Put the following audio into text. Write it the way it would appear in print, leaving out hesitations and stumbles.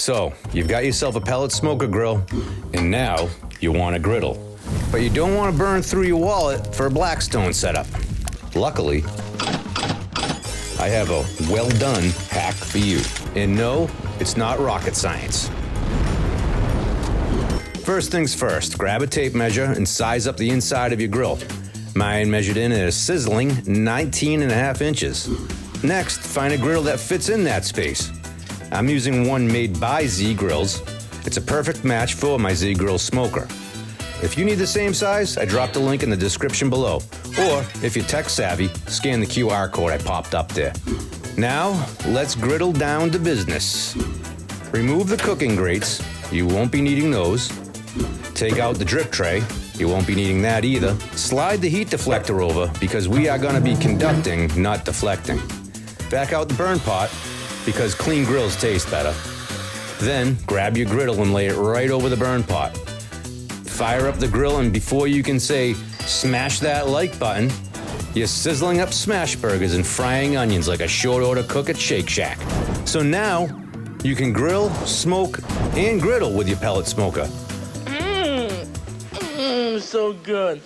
So, you've got yourself a pellet smoker grill, and now you want a griddle. But you don't want to burn through your wallet for a Blackstone setup. Luckily, I have a well-done hack for you. And no, it's not rocket science. First things first, grab a tape measure and size up the inside of your grill. Mine measured in at a sizzling 19.5 inches. Next, find a griddle that fits in that space. I'm using one made by ZGrills. It's a perfect match for my ZGrills smoker. If you need the same size, I dropped a link in the description below. Or, if you're tech savvy, scan the QR code I popped up there. Now, let's griddle down to business. Remove the cooking grates. You won't be needing those. Take out the drip tray. You won't be needing that either. Slide the heat deflector over because we are going to be conducting, not deflecting. Back out the burn pot because clean grills taste better. Then, grab your griddle and lay it right over the burn pot. Fire up the grill, and before you can say, smash that like button, you're sizzling up smash burgers and frying onions like a short order cook at Shake Shack. So now, you can grill, smoke, and griddle with your pellet smoker. So good.